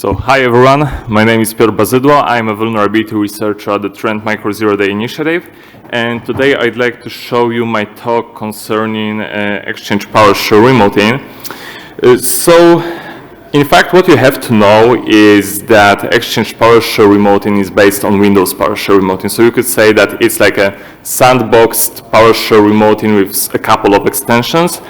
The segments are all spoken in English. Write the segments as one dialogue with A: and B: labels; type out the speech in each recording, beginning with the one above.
A: So, hi everyone, my name is Piotr Bazydlo. I'm a vulnerability researcher at the Trend Micro Zero Day Initiative, and today I'd like to show you my talk concerning Exchange PowerShell remoting. In fact, what you have to know is that Exchange PowerShell remoting is based on Windows PowerShell remoting. So you could say that it's like a sandboxed PowerShell remoting with a couple of extensions.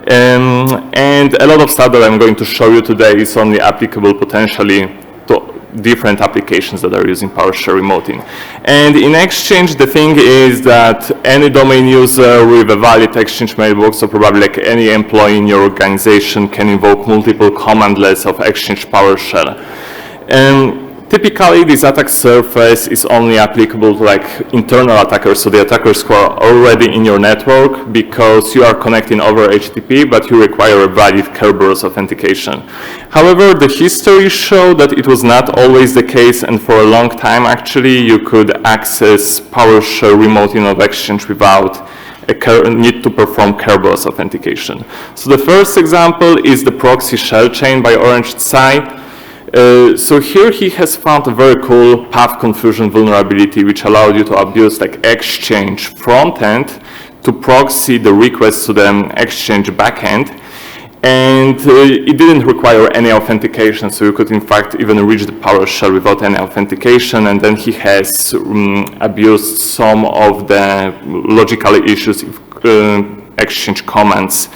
A: And a lot of stuff that I'm going to show you today is only applicable potentially to different applications that are using PowerShell remoting. And in Exchange, the thing is that any domain user with a valid Exchange mailbox, so probably like any employee in your organization, can invoke multiple commandlets of Exchange PowerShell. Typically, this attack surface is only applicable to like internal attackers, so the attackers who are already in your network, because you are connecting over HTTP, but you require a valid Kerberos authentication. However, the history showed that it was not always the case, and for a long time, actually, you could access PowerShell remoting of Exchange without a need to perform Kerberos authentication. So the first example is the ProxyShell chain by Orange Tsai. So here he has found a very cool path confusion vulnerability which allowed you to abuse like Exchange frontend to proxy the request to the Exchange backend, and it didn't require any authentication, so you could in fact even reach the PowerShell without any authentication. And then he has abused some of the logical issues with Exchange commands.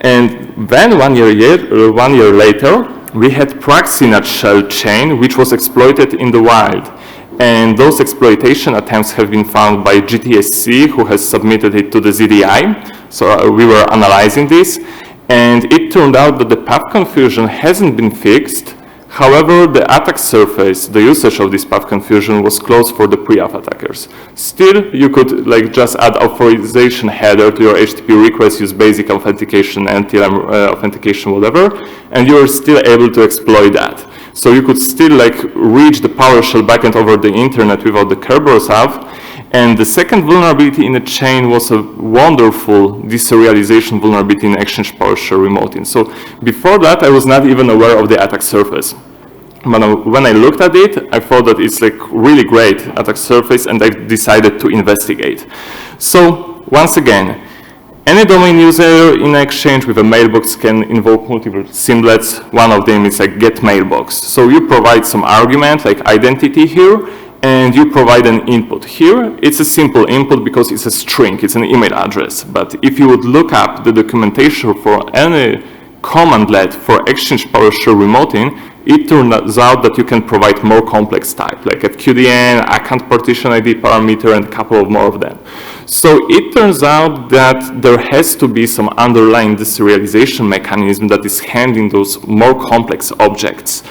A: And then one year later, we had ProxyShell chain, which was exploited in the wild. And those exploitation attempts have been found by GTSC, who has submitted it to the ZDI. So we were analyzing this, and it turned out that the path confusion hasn't been fixed. However, the attack surface, the usage of this path confusion, was closed for the pre-auth attackers. Still, you could like just add authorization header to your HTTP request, use basic authentication, NTLM authentication, whatever, and you are still able to exploit that. So you could still like reach the PowerShell backend over the internet without the Kerberos auth. And the second vulnerability in the chain was a wonderful deserialization vulnerability in Exchange PowerShell remoting. So before that, I was not even aware of the attack surface. But when I looked at it, I thought that it's like really great attack surface, and I decided to investigate. So once again, any domain user in Exchange with a mailbox can invoke multiple symbols. One of them is like get mailbox. So you provide some argument like identity here, and you provide an input. Here, it's a simple input because it's a string, it's an email address. But if you would look up the documentation for any commandlet for Exchange PowerShell remoting, it turns out that you can provide more complex type, like FQDN, account partition ID parameter, and a couple of more of them. So it turns out that there has to be some underlying deserialization mechanism that is handling those more complex objects.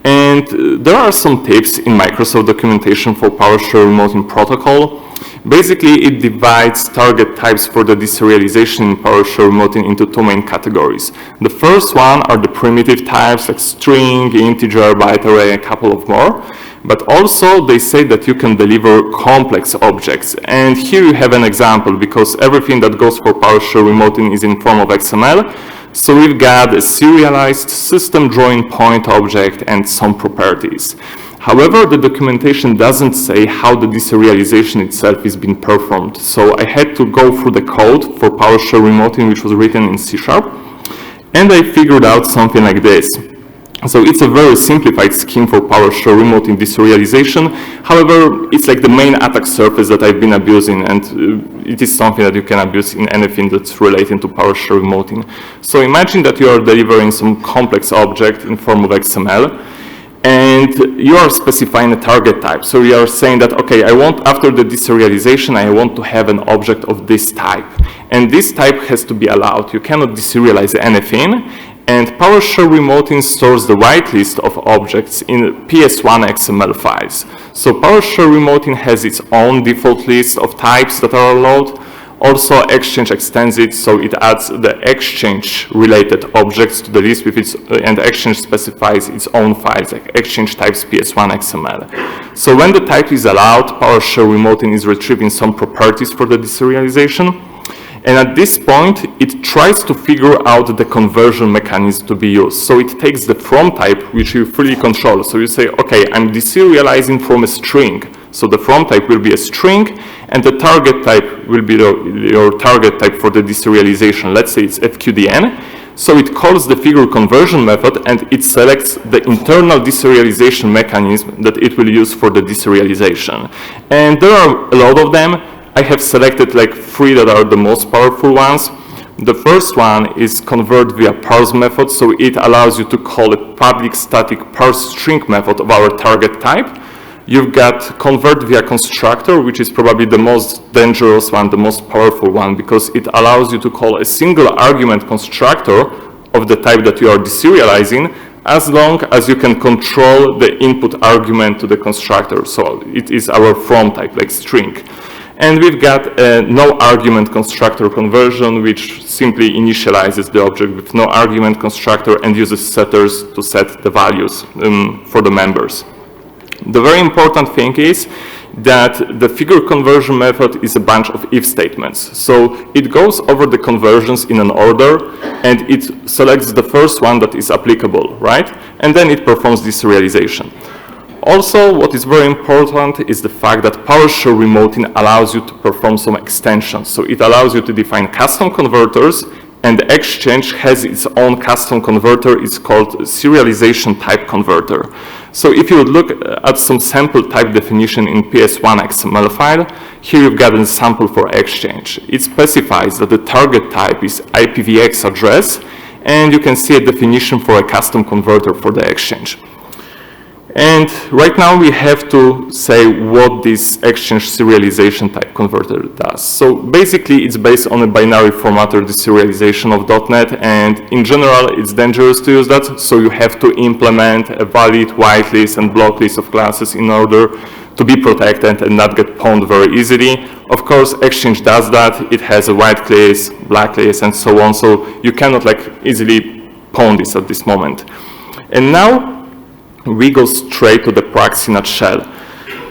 A: And there are some tips in Microsoft documentation for PowerShell remoting protocol. Basically, it divides target types for the deserialization in PowerShell remoting into two main categories. The first one are the primitive types like string, integer, byte array, a couple of more. But also they say that you can deliver complex objects. And here you have an example, because everything that goes for PowerShell remoting is in form of XML. So we've got a serialized system drawing point object and some properties. However, the documentation doesn't say how the deserialization itself is being performed. So I had to go through the code for PowerShell remoting, which was written in C#, and I figured out something like this. So it's a very simplified scheme for PowerShell remoting deserialization. However, it's like the main attack surface that I've been abusing, and it is something that you can abuse in anything that's related to PowerShell remoting. So imagine that you are delivering some complex object in form of XML, and you are specifying a target type. So you are saying that, okay, I want, after the deserialization, I want to have an object of this type. And this type has to be allowed. You cannot deserialize anything. And PowerShell remoting stores the whitelist of objects in PS1 XML files. So PowerShell remoting has its own default list of types that are allowed. Also, Exchange extends it, so it adds the Exchange-related objects to the list with its, and Exchange specifies its own files, like Exchange types PS1 XML. So when the type is allowed, PowerShell remoting is retrieving some properties for the deserialization. And at this point, it tries to figure out the conversion mechanism to be used. So it takes the from type, which you fully control. So you say, okay, I'm deserializing from a string. So the from type will be a string, and the target type will be your target type for the deserialization. Let's say it's FQDN. So it calls the figure conversion method, and it selects the internal deserialization mechanism that it will use for the deserialization. And there are a lot of them. I have selected like 3 that are the most powerful ones. The first one is convert via parse method. So it allows you to call a public static parse string method of our target type. You've got convert via constructor, which is probably the most dangerous one, the most powerful one, because it allows you to call a single argument constructor of the type that you are deserializing, as long as you can control the input argument to the constructor. So it is our from type, like string. And we've got a no argument constructor conversion, which simply initializes the object with no argument constructor and uses setters to set the values for the members. The very important thing is that the figure conversion method is a bunch of if statements. So it goes over the conversions in an order, and it selects the first one that is applicable, right? And then it performs deserialization. Also, what is very important is the fact that PowerShell remoting allows you to perform some extensions. So it allows you to define custom converters, and the exchange has its own custom converter. It's called serialization type converter. So if you would look at some sample type definition in PS1 XML file, here you've got a sample for exchange. It specifies that the target type is IPv6 address, and you can see a definition for a custom converter for the exchange. And right now we have to say what this exchange serialization type converter does. So basically it's based on a binary formatter deserialization of .NET, and in general it's dangerous to use that, so you have to implement a valid whitelist and blocklist of classes in order to be protected and not get pwned very easily. Of course, Exchange does that. It has a whitelist, blacklist, and so on, so you cannot like easily pwn this at this moment. And now we go straight to the ProxyShell shell.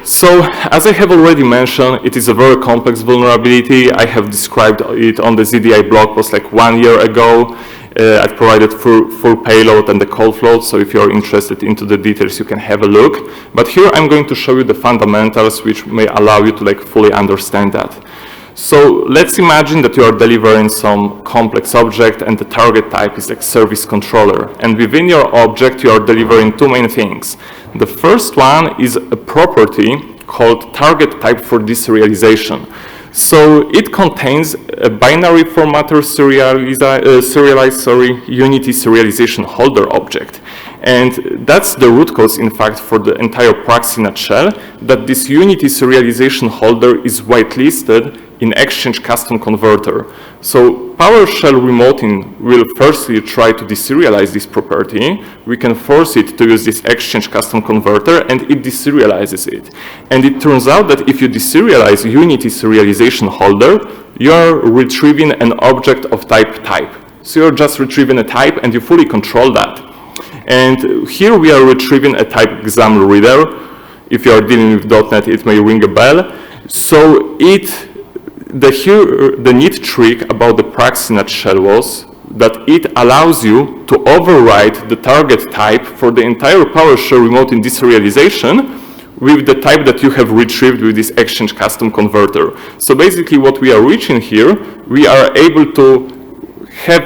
A: So, as I have already mentioned, it is a very complex vulnerability. I have described it on the ZDI blog post like 1 year ago. I've provided full payload and the call flow, so if you're interested into the details, you can have a look. But here I'm going to show you the fundamentals which may allow you to like fully understand that. So let's imagine that you are delivering some complex object and the target type is like service controller. And within your object, you are delivering 2 main things. The first one is a property called target type for deserialization. So it contains a binary formatter unity serialization holder object. And that's the root cause, in fact, for the entire ProxyShell shell, that this unity serialization holder is whitelisted in Exchange custom converter. So PowerShell remoting will firstly try to deserialize this property. We can force it to use this Exchange custom converter, and it deserializes it. And it turns out that if you deserialize unity serialization holder, you are retrieving an object of type. So you're just retrieving a type, and you fully control that. And here we are retrieving a type exam reader. If you are dealing with .NET, it may ring a bell. So the neat trick about the ProxyShell shell was that it allows you to override the target type for the entire PowerShell remoting deserialization with the type that you have retrieved with this Exchange custom converter. So basically what we are reaching here, we are able to have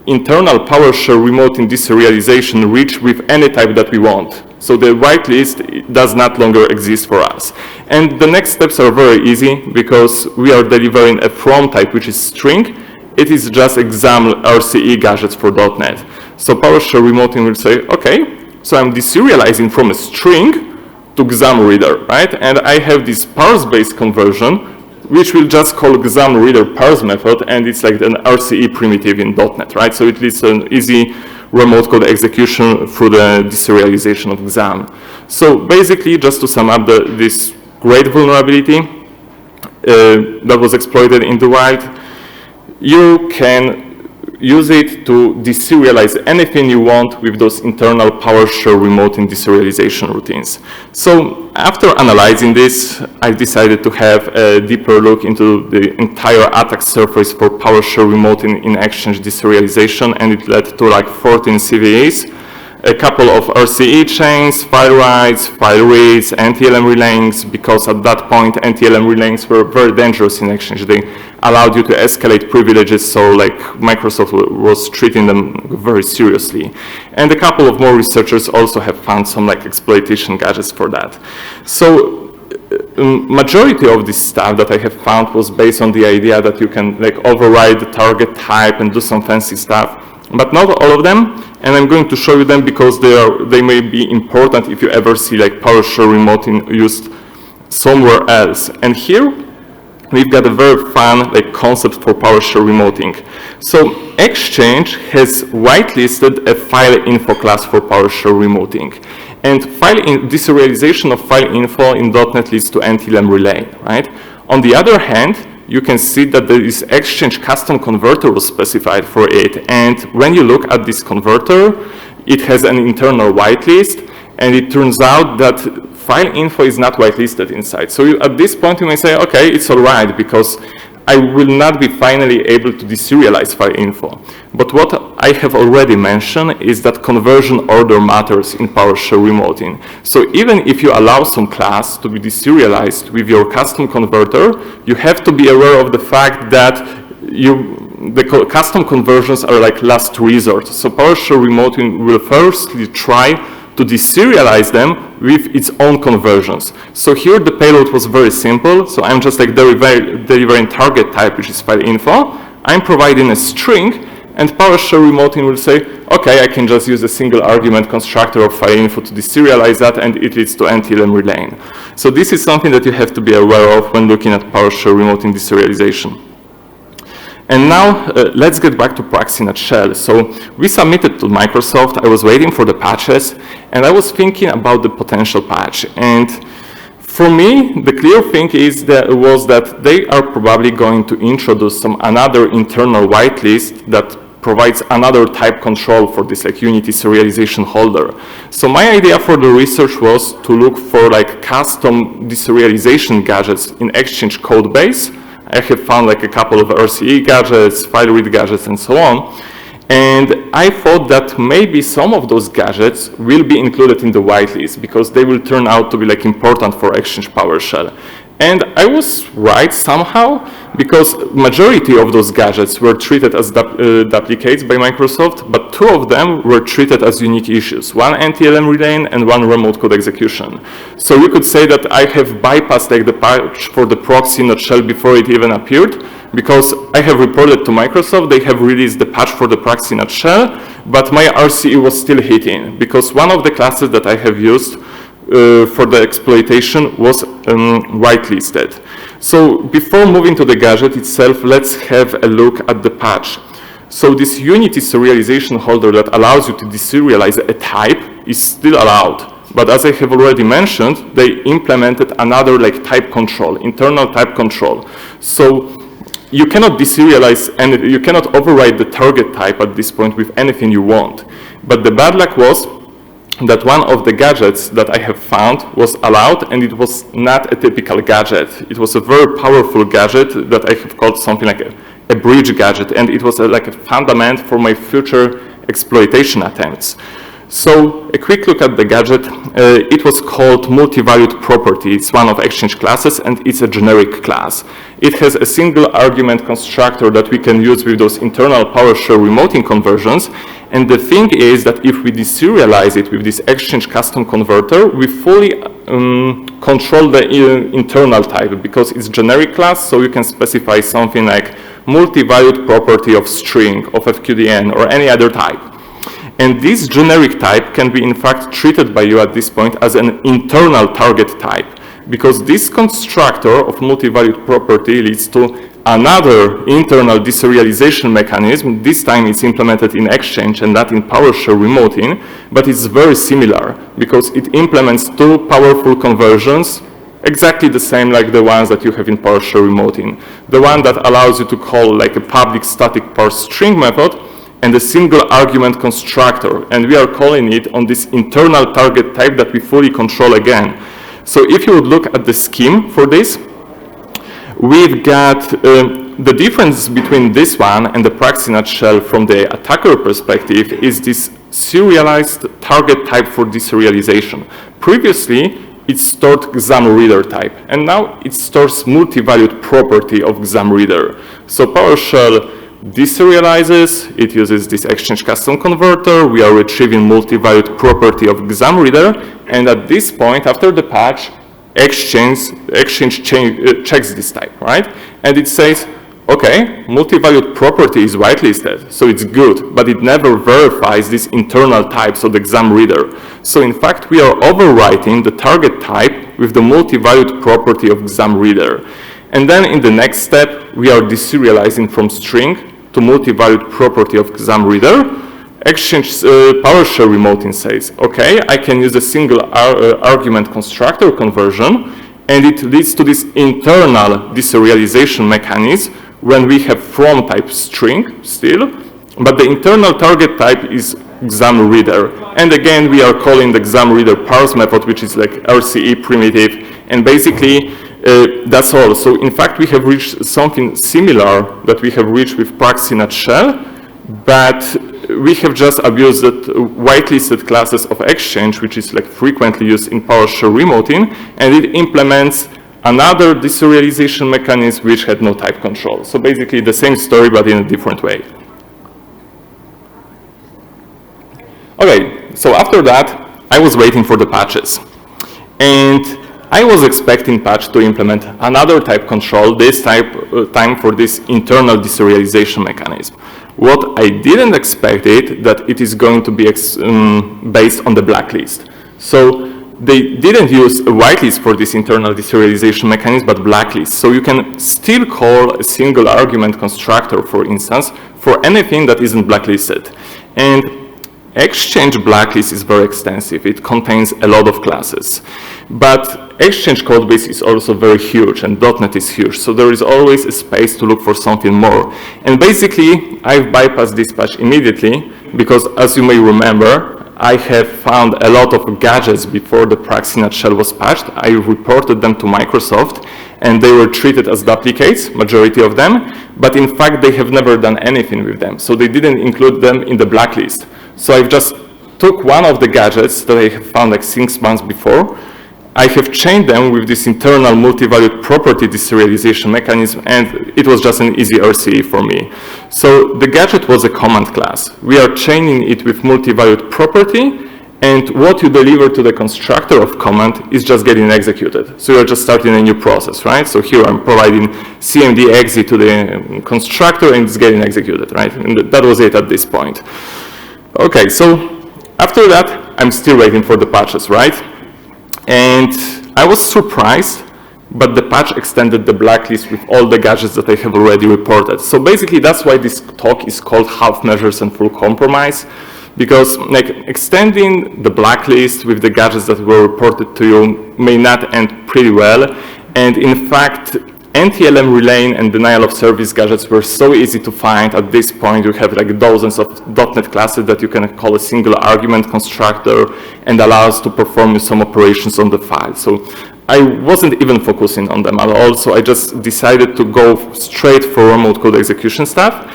A: internal PowerShell remoting deserialization reach with any type that we want. So the whitelist does not longer exist for us. And the next steps are very easy because we are delivering a from type which is string. It is just exam RCE gadgets for .NET. So PowerShell remoting will say, okay, so I'm deserializing from a string to exam reader, right? And I have this parse-based conversion which will just call exam reader parse method, and it's like an RCE primitive in .NET, right? So it leads to an easy remote code execution through the deserialization of exam. So basically, just to sum up this great vulnerability that was exploited in the wild, you can use it to deserialize anything you want with those internal PowerShell remoting deserialization routines. So after analyzing this, I decided to have a deeper look into the entire attack surface for PowerShell remoting in Exchange deserialization, and it led to like 14 CVEs, a couple of RCE chains, file writes, file reads, anti-LM relayings, because at that point anti-LM relayings were very dangerous in Exchange. They allowed you to escalate privileges, so like Microsoft was treating them very seriously. And a couple of more researchers also have found some like exploitation gadgets for that. So majority of this stuff that I have found was based on the idea that you can like override the target type and do some fancy stuff, but not all of them. And I'm going to show you them because they may be important if you ever see like PowerShell remoting used somewhere else. And here we've got a very fun like concept for PowerShell remoting. So Exchange has whitelisted a file info class for PowerShell remoting. And deserialization of file info in .NET leads to anti-LM relay, right? On the other hand, you can see that there is Exchange custom converter was specified for it. And when you look at this converter, it has an internal whitelist, and it turns out that file info is not whitelisted inside. So at this point, you may say, okay, it's all right, because I will not be finally able to deserialize file info. But what I have already mentioned is that conversion order matters in PowerShell remoting. So even if you allow some class to be deserialized with your custom converter, you have to be aware of the fact that the custom conversions are like last resort. So PowerShell remoting will firstly try to deserialize them with its own conversions. So here the payload was very simple. So I'm just like delivering target type, which is file info. I'm providing a string, and PowerShell remoting will say, okay, I can just use a single argument constructor of file info to deserialize that, and it leads to anti-LM relaying. So this is something that you have to be aware of when looking at PowerShell remoting deserialization. And now let's get back to ProxyShell. So we submitted to Microsoft. I was waiting for the patches, and I was thinking about the potential patch. And for me, the clear thing was that they are probably going to introduce another internal whitelist that provides another type control for this like Unity serialization holder. So my idea for the research was to look for like custom deserialization gadgets in Exchange code base. I have found like a couple of RCE gadgets, file read gadgets, and so on. And I thought that maybe some of those gadgets will be included in the whitelist because they will turn out to be like important for Exchange PowerShell. And I was right somehow, because majority of those gadgets were treated as duplicates by Microsoft, but two of them were treated as unique issues, one anti-LM relaying and one remote code execution. So you could say that I have bypassed like the patch for the proxy not shell before it even appeared, because I have reported to Microsoft, they have released the patch for the proxy not shell, but my RCE was still hitting, because one of the classes that I have used for the exploitation was whitelisted. So before moving to the gadget itself, let's have a look at the patch. So this Unity serialization holder that allows you to deserialize a type is still allowed. But as I have already mentioned, they implemented another like type control, internal type control. So you cannot deserialize and you cannot override the target type at this point with anything you want. But the bad luck was that one of the gadgets that I have found was allowed, and it was not a typical gadget. It was a very powerful gadget that I have called something like a bridge gadget, and it was like a fundament for my future exploitation attempts. So a quick look at the gadget. It was called multi-valued property. It's one of Exchange classes, and it's a generic class. It has a single argument constructor that we can use with those internal PowerShell remoting conversions. And the thing is that if we deserialize it with this Exchange custom converter, we fully control the internal type, because it's generic class, so you can specify something like multi-valued property of string, of FQDN, or any other type. And this generic type can be in fact treated by you at this point as an internal target type, because this constructor of multi-valued property leads to another internal deserialization mechanism. This time it's implemented in Exchange and not in PowerShell remoting, but it's very similar because it implements two powerful conversions, exactly the same like the ones that you have in PowerShell remoting. The one that allows you to call like a public static parse string method, and a single argument constructor, and we are calling it on this internal target type that we fully control again. So if you would look at the scheme for this, we've got the difference between this one and the ProxyShell shell from the attacker perspective is this serialized target type for deserialization. Previously, it stored exam reader type, and now it stores multi-valued property of exam reader. So PowerShell deserializes, it uses this exchange custom converter, we are retrieving multi-valued property of exam reader, and at this point, after the patch, Exchange checks this type, right? And it says, okay, multi-valued property is whitelisted, so it's good, but it never verifies these internal types of the exam reader. So in fact, we are overwriting the target type with the multi-valued property of exam reader. And then in the next step, we are deserializing from string to multi-valued property of exam reader. Exchange PowerShell remoting says, okay, I can use a single argument constructor conversion, and it leads to this internal deserialization mechanism when we have from type string still, but the internal target type is exam reader. And again, we are calling the exam reader parse method, which is like RCE primitive, and basically that's all. So in fact, we have reached something similar that we have reached with ProxyShell, but we have just abused the whitelisted classes of Exchange, which is like frequently used in PowerShell remoting, and it implements another deserialization mechanism which had no type control. So basically the same story, but in a different way. Okay, so after that, I was waiting for the patches. And I was expecting patch to implement another type control, this time for this internal deserialization mechanism. What I didn't expect that it is going to be based on the blacklist. So they didn't use a whitelist for this internal deserialization mechanism, but blacklist. So you can still call a single argument constructor, for instance, for anything that isn't blacklisted. And Exchange blacklist is very extensive. It contains a lot of classes. But Exchange codebase is also very huge, and .NET is huge. So there is always a space to look for something more. And basically, I've bypassed this patch immediately because, as you may remember, I have found a lot of gadgets before the ProxyShell was patched. I reported them to Microsoft, and they were treated as duplicates, majority of them. But in fact, they have never done anything with them. So they didn't include them in the blacklist. So I've just took one of the gadgets that I have found like 6 months before. I have chained them with this internal multi-valued property deserialization mechanism, and it was just an easy RCE for me. So the gadget was a command class. We are chaining it with multi-valued property, and what you deliver to the constructor of command is just getting executed. So you're just starting a new process, right? So here I'm providing cmd exit to the constructor, and it's getting executed, right? And that was it at this point. Okay, so after that, I'm still waiting for the patches, right? And I was surprised, but the patch extended the blacklist with all the gadgets that I have already reported. So basically, that's why this talk is called half measures and full compromise, because like extending the blacklist with the gadgets that were reported to you may not end pretty well. And in fact, NTLM relaying and denial of service gadgets were so easy to find. At this point, you have like dozens of .NET classes that you can call a single argument constructor and allows to perform some operations on the file. So I wasn't even focusing on them at all. So I just decided to go straight for remote code execution stuff.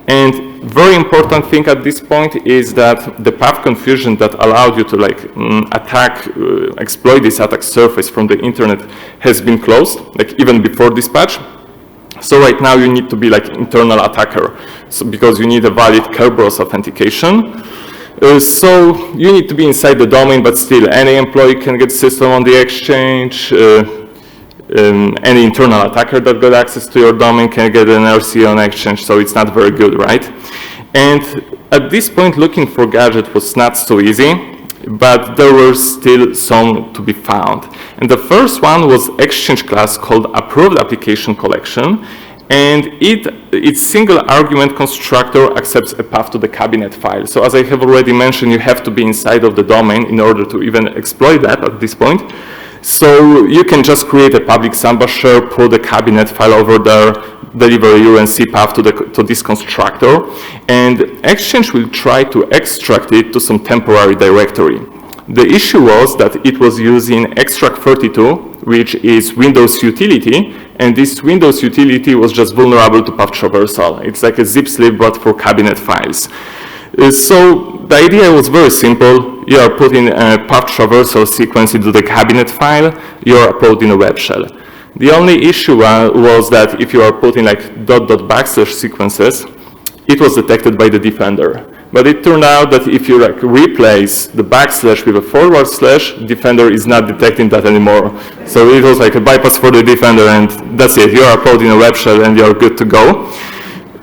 A: And very important thing at this point is that the path confusion that allowed you to like exploit this attack surface from the internet has been closed, like even before this patch. So right now you need to be like internal attacker, so because you need a valid Kerberos authentication. So you need to be inside the domain, but still any employee can get system on the exchange. Any internal attacker that got access to your domain can get an RCE on Exchange, so it's not very good, right? And at this point, looking for gadget was not so easy, but there were still some to be found. And the first one was Exchange class called Approved Application Collection, and its single argument constructor accepts a path to the cabinet file. So as I have already mentioned, you have to be inside of the domain in order to even exploit that at this point. So you can just create a public Samba share, pull the cabinet file over there, deliver a UNC path to this constructor, and Exchange will try to extract it to some temporary directory. The issue was that it was using extract32, which is Windows utility, and this Windows utility was just vulnerable to path traversal. It's like a zip slip, but for cabinet files. So the idea was very simple. You are putting a path traversal sequence into the cabinet file, you are uploading a web shell. The only issue was that if you are putting like .. sequences, it was detected by the defender. But it turned out that if you like replace the backslash with a forward slash, defender is not detecting that anymore. So it was like a bypass for the defender, and that's it. You're uploading a web shell and you're good to go.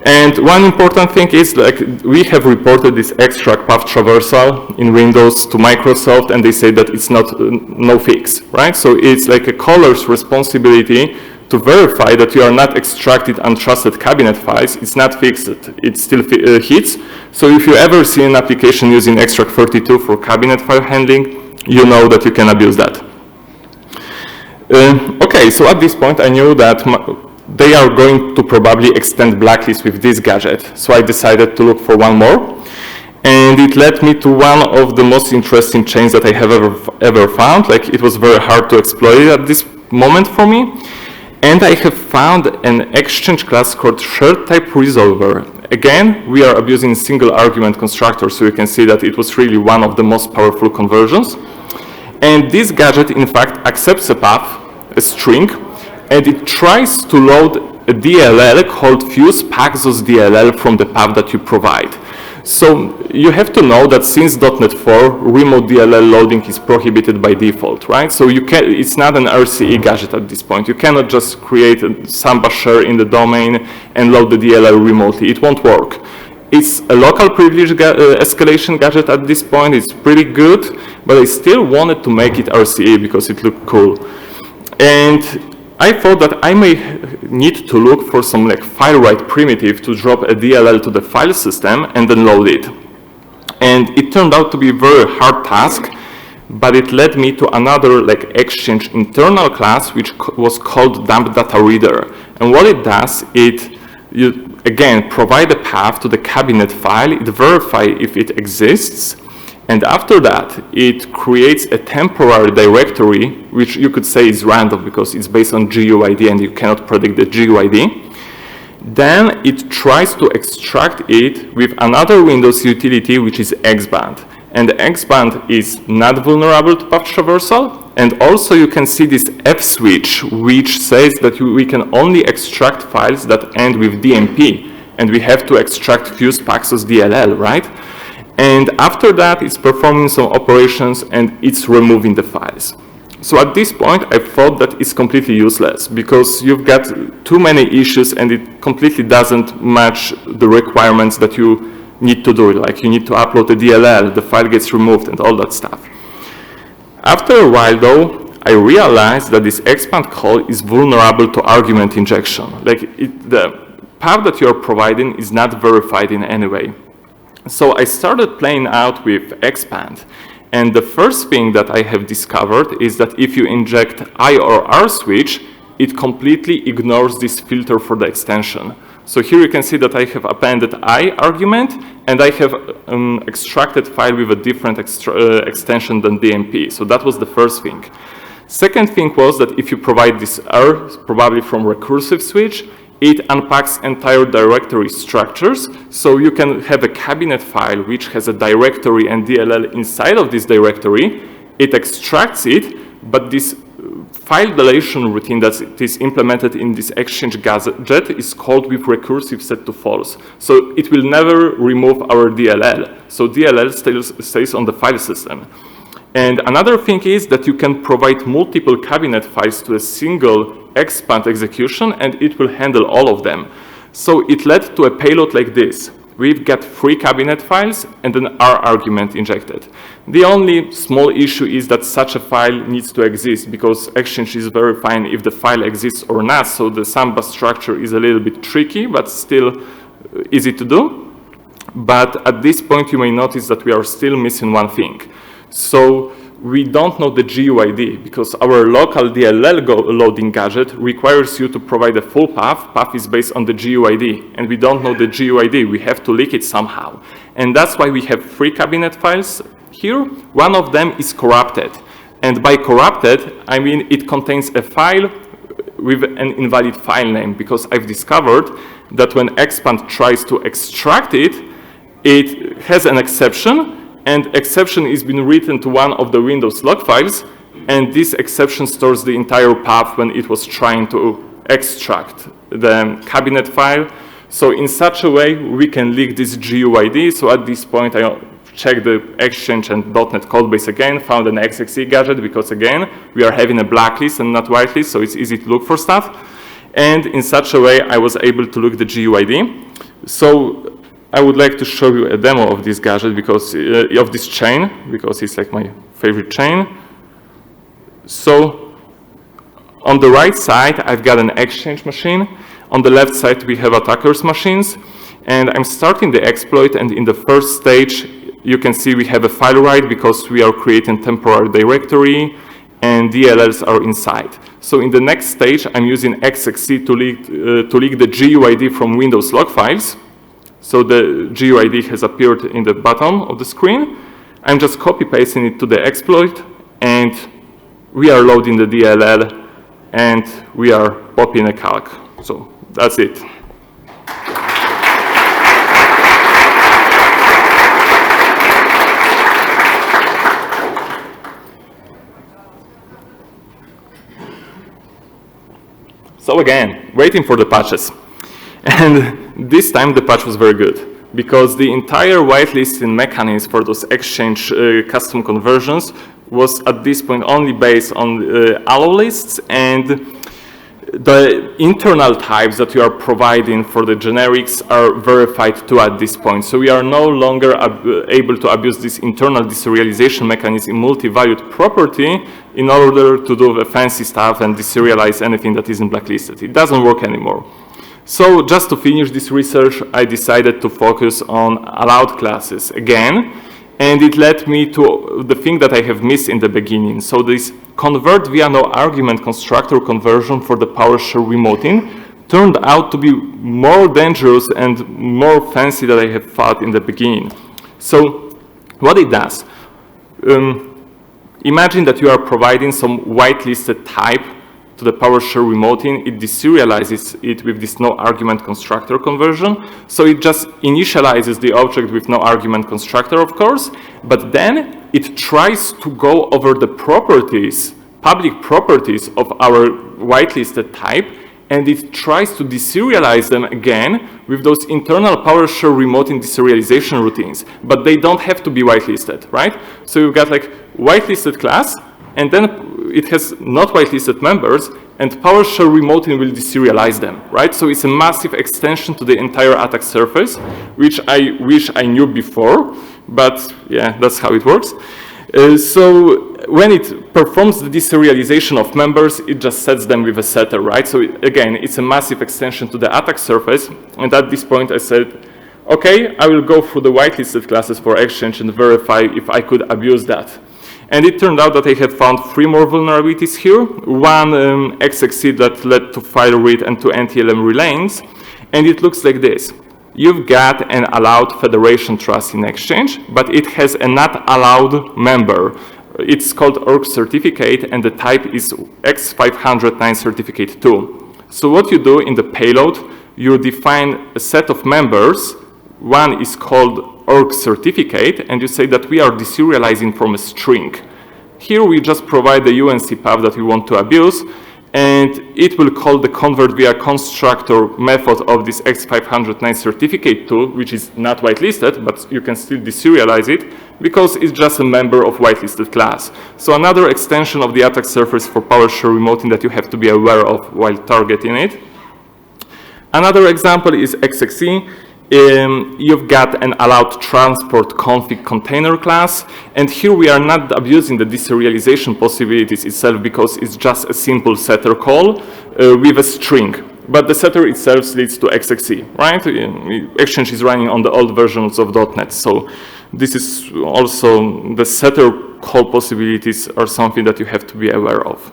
A: And one important thing is, like, we have reported this extract path traversal in Windows to Microsoft, and they say that it's not no fix, right? So it's like a caller's responsibility to verify that you are not extracted untrusted cabinet files. It's not fixed, it still hits. So if you ever see an application using extract32 for cabinet file handling, you know that you can abuse that. Okay, so at this point I knew that they are going to probably extend Blacklist with this gadget. So I decided to look for one more. And it led me to one of the most interesting chains that I have ever found. Like, it was very hard to exploit at this moment for me. And I have found an exchange class called shared type resolver. Again, we are abusing single argument constructor, so you can see that it was really one of the most powerful conversions. And this gadget, in fact, accepts a path, a string, and it tries to load a DLL called fuse paxos DLL from the path that you provide. So you have to know that since .NET 4, remote DLL loading is prohibited by default, right? So you can, it's not an RCE gadget at this point. You cannot just create a Samba share in the domain and load the DLL remotely. It won't work. It's a local privilege escalation gadget at this point. It's pretty good, but I still wanted to make it RCE because it looked cool. And I thought that I may need to look for some like file write primitive to drop a DLL to the file system and then load it. And it turned out to be a very hard task, but it led me to another like Exchange internal class, which was called dump data reader. And what it does, you again provide a path to the cabinet file, it verifies if it exists, and after that, it creates a temporary directory, which you could say is random because it's based on GUID and you cannot predict the GUID. Then it tries to extract it with another Windows utility, which is Xband. And Xband is not vulnerable to path traversal. And also you can see this F switch, which says that we can only extract files that end with DMP. And we have to extract fuse paxos DLL, right? And after that, it's performing some operations and it's removing the files. So at this point, I thought that it's completely useless because you've got too many issues and it completely doesn't match the requirements that you need to do. Like, you need to upload the DLL, the file gets removed and all that stuff. After a while though, I realized that this expand call is vulnerable to argument injection. Like, the path that you're providing is not verified in any way. So I started playing out with expand, and the first thing that I have discovered is that if you inject I or R switch, it completely ignores this filter for the extension. So here you can see that I have appended I argument, and I have extracted file with a different extension than DMP. So that was the first thing. Second thing was that if you provide this R, probably from recursive switch, it unpacks entire directory structures, so you can have a cabinet file which has a directory and DLL inside of this directory. It extracts it, but this file deletion routine that is implemented in this Exchange gadget is called with recursive set to false. So it will never remove our DLL. So DLL stays on the file system. And another thing is that you can provide multiple cabinet files to a single expand execution, and it will handle all of them. So it led to a payload like this. We've got 3 cabinet files and an R argument injected. The only small issue is that such a file needs to exist because Exchange is verifying if the file exists or not. So the Samba structure is a little bit tricky, but still easy to do. But at this point, you may notice that we are still missing one thing. So we don't know the GUID because our local DLL loading gadget requires you to provide a full path. Path is based on the GUID, and we don't know the GUID. We have to leak it somehow. And that's why we have 3 cabinet files Here, one of them is corrupted. And by corrupted, I mean it contains a file with an invalid file name, because I've discovered that when expand tries to extract it, it has an exception, and exception is being written to one of the Windows log files, and this exception stores the entire path when it was trying to extract the cabinet file. So in such a way, we can leak this GUID. So at this point, I checked the Exchange and .NET codebase again, found an XXE gadget, because again, we are having a blacklist and not whitelist, so it's easy to look for stuff. And in such a way, I was able to look the GUID. So I would like to show you a demo of this gadget, because of this chain, because it's like my favorite chain. So on the right side, I've got an Exchange machine. On the left side, we have attackers' machines. And I'm starting the exploit, and in the first stage, you can see we have a file write because we are creating temporary directory, and DLLs are inside. So in the next stage, I'm using XXE to leak the GUID from Windows log files. So the GUID has appeared in the bottom of the screen. I'm just copy-pasting it to the exploit, and we are loading the DLL, and we are popping a calc. So that's it. So again, waiting for the patches. And this time the patch was very good, because the entire whitelisting mechanism for those Exchange custom conversions was at this point only based on allow lists, and the internal types that you are providing for the generics are verified too at this point. So we are no longer able to abuse this internal deserialization mechanism, multi-valued property, in order to do the fancy stuff and deserialize anything that isn't blacklisted. It doesn't work anymore. So just to finish this research, I decided to focus on allowed classes again, and it led me to the thing that I have missed in the beginning. So this convert via no argument constructor conversion for the PowerShell remoting turned out to be more dangerous and more fancy than I had thought in the beginning. So what it does, imagine that you are providing some whitelisted type to the PowerShell remoting. It deserializes it with this no argument constructor conversion. So it just initializes the object with no argument constructor, of course, but then it tries to go over the properties, public properties of our whitelisted type, and it tries to deserialize them again with those internal PowerShell remoting deserialization routines, but they don't have to be whitelisted, right? So you've got like whitelisted class, and then it has not whitelisted members, and PowerShell remoting will deserialize them, right? So it's a massive extension to the entire attack surface, which I wish I knew before, but yeah, that's how it works. So when it performs the deserialization of members, it just sets them with a setter, right? So again, it's a massive extension to the attack surface, and at this point I said, okay, I will go through the whitelisted classes for Exchange and verify if I could abuse that. And it turned out that I had found 3 more vulnerabilities here. One XXE that led to file read and to NTLM relays. And it looks like this. You've got an allowed federation trust in Exchange, but it has a not allowed member. It's called org certificate, and the type is X509 certificate 2. So what you do in the payload, you define a set of members. One is called org certificate, and you say that we are deserializing from a string. Here we just provide the UNC path that we want to abuse, and it will call the convert via constructor method of this X509 certificate tool, which is not whitelisted, but you can still deserialize it because it's just a member of whitelisted class. So another extension of the attack surface for PowerShell remoting that you have to be aware of while targeting it. Another example is XXE. You've got an allowed transport config container class, and here we are not abusing the deserialization possibilities itself because it's just a simple setter call with a string. But the setter itself leads to XXE, right? Exchange is running on the old versions of .NET, so this is also the setter call possibilities are something that you have to be aware of.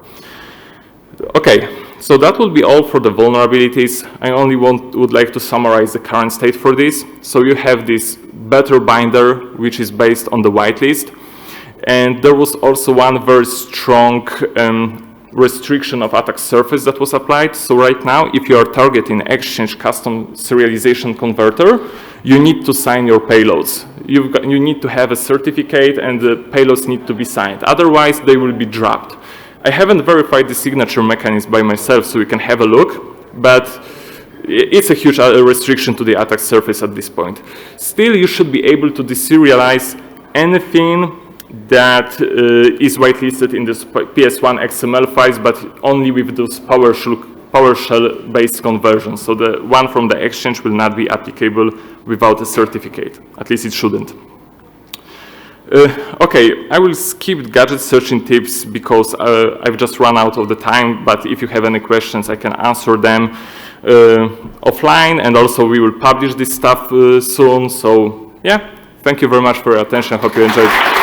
A: Okay. So that will be all for the vulnerabilities. I only would like to summarize the current state for this. So you have this better binder, which is based on the whitelist. And there was also one very strong restriction of attack surface that was applied. So right now, if you are targeting Exchange custom serialization converter, you need to sign your payloads. You need to have a certificate and the payloads need to be signed. Otherwise, they will be dropped. I haven't verified the signature mechanism by myself, so we can have a look, but it's a huge restriction to the attack surface at this point. Still, you should be able to deserialize anything that is whitelisted in this PS1 XML files, but only with those PowerShell-based conversions. So the one from the Exchange will not be applicable without a certificate. At least it shouldn't. Okay, I will skip gadget searching tips because I've just run out of the time, but if you have any questions, I can answer them offline, and also we will publish this stuff soon. So yeah, thank you very much for your attention. I hope you enjoyed.